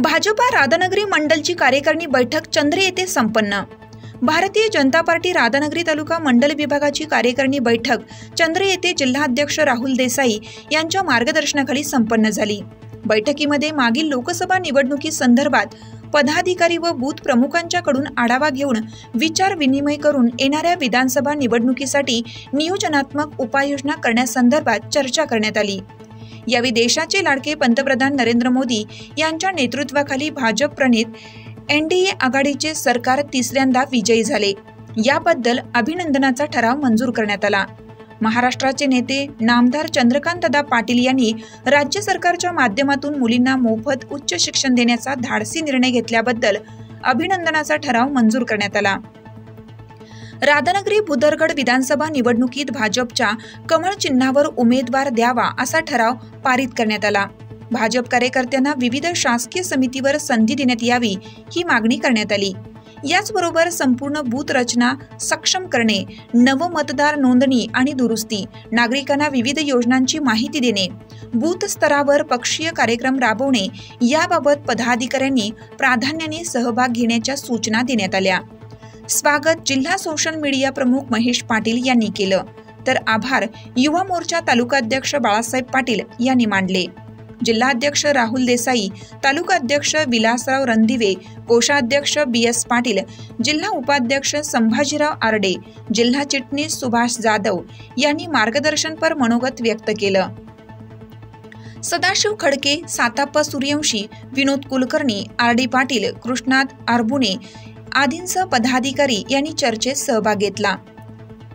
भाजपा राधानगरी मंडलची कार्यकारिणी बैठक चंद्रे येथे संपन्न। भारतीय जनता पार्टी राधानगरी तालुका मंडल विभागाची कार्यकारिणी बैठक चंद्रे येथे जिल्हाध्यक्ष राहुल देसाई यांच्या मार्गदर्शनाखाली संपन्न झाली। बैठकीमध्ये मागील लोकसभा निवडणुकी संदर्भात पदाधिकारी व बूथ प्रमुखांच्याकडून आढावा घेऊन विचार विनिमय करून येणाऱ्या विधानसभा निवडणुकीसाठी नियोजनात्मक उपाययोजना करण्यासंदर्भात चर्चा करण्यात आली। यावेळी देशाचे लाडके पंतप्रधान नरेंद्र मोदी यांच्या नेतृत्वाखाली भाजप प्रणित एनडीए आघाडीचे सरकार तिसऱ्यांदा विजयी झाले, याबद्दल अभिनंदनाचा ठराव मंजूर करण्यात आला। महाराष्ट्राचे नेते नामदार चंद्रकांतदादा पाटील यांनी राज्य सरकारच्या माध्यमातून मुलींना मोफत उच्च शिक्षण देण्याचा धाडसी निर्णय घेतल्याबद्दल अभिनंदनाचा ठराव मंजूर करण्यात आला। राधानगरी बुदरगड विधानसभा निवडणुकीत भाजपच्या कमळ चिन्हावर उमेदवार द्यावा असा ठराव पारित करण्यात आला। भाजप कार्यकर्त्यांना विविध शासकीय समितीवर संधी देण्यात यावी ही मागणी करण्यात आली। याचबरोबर संपूर्ण बूथ रचना सक्षम करणे, नव मतदार नोंदणी आणि दुरुस्ती, नागरिकांना विविध योजनांची माहिती देणे, बूथ स्तरावर पक्षीय कार्यक्रम राबवणे याबाबत पदाधिकाऱ्यांनी प्राधान्याने सहभाग घेण्याच्या सूचना देण्यात आल्या। स्वागत जिल्हा सोशल मीडिया प्रमुख महेश पाटील यांनी केलं, तर आभार युवा मोर्चा तालुकाध्यक्ष बाळासाहेब पाटील यांनी मांडले। जिल्हाध्यक्ष राहुल देसाई, तालुकाध्यक्ष विलासराव रणदिवे, कोषाध्यक्ष BS पाटील, जिल्हा उपाध्यक्ष संभाजीराव आरडे, जिल्हा चिटणीस सुभाष जाधव यांनी मार्गदर्शनपर मनोगत व्यक्त केलं। सदाशिव खडके, साताप्पा सूर्यवंशी, विनोद कुलकर्णी, RD पाटील, कृष्णात आरबुने आदींसह पदाधिकारी यांनी चर्चेत सहभाग घेतला।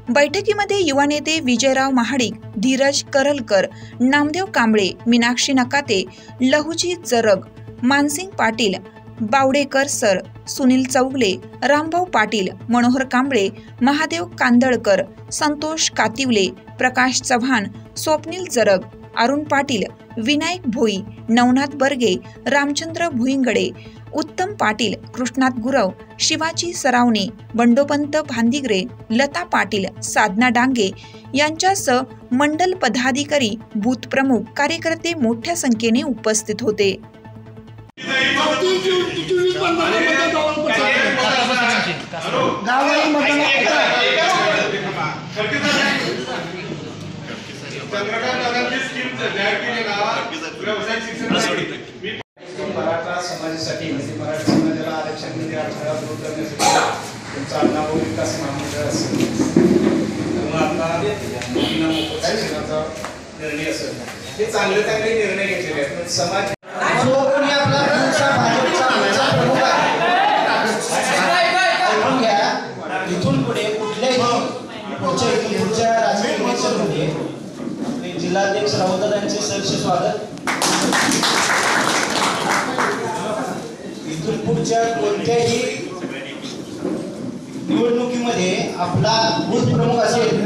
बैठकीमध्ये युवा नेते विजयराव महाडिक, धीरज करलकर, नामदेव कांबळे, मीनाक्षी नकाते, लहुजी जरग, मानसिंग पाटील, बावडेकर सर, सुनील चौगले, रामभाऊ पाटील, मनोहर कांबळे, महादेव कांदळकर, संतोष कातिवले, प्रकाश चव्हाण, स्वप्नील जरग, अरुण पाटील, विनायक भोई, नवनाथ बर्गे, रामचंद्र भुईंगडे, उत्तम पाटील, कृष्णात गुरव, शिवाजी सरावणे, बंडोपंत भांदिगरे, लता पाटील, साधना डांगे यांच्यासह मंडल पदाधिकारी, बूथ प्रमुख, कार्यकर्ते मोठ्या संख्येने उपस्थित होते। मराठा समाजासाठी म्हणजे मराठा समाजाला आरक्षण मध्ये अडथळा दूर करण्यासाठी तुमचा अण्णाभाऊ विकास महामंडळ असेल किंवा आता मुलींना मोफत शिक्षणाचा निर्णय असेल, हे चांगले चांगले निर्णय घेतलेले आहेत। पण समाज जो कोणी आपला भाजपचा प्रमुख आहे, इथून पुढे कुठल्याही पुढच्या राजकीय इलेक्शनमध्ये जिल्हाध्यक्ष राहुलदादांचे सहर्ष स्वागत। इथून पुढच्या कोणत्याही निवडणुकीमध्ये आपला बूथ प्रमुख असेल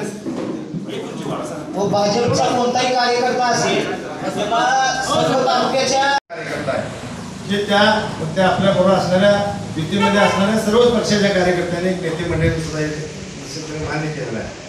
व भाजपचा कोणताही कार्यकर्ता असेल किंवा सर्व तालुक्याच्या कार्यकर्ता जे त्या आपल्या बरोबर असणाऱ्या युतीमध्ये असणाऱ्या सर्व पक्षाच्या कार्यकर्त्यांनी नेते मंडळी सुद्धा मान्य केलेलं आहे।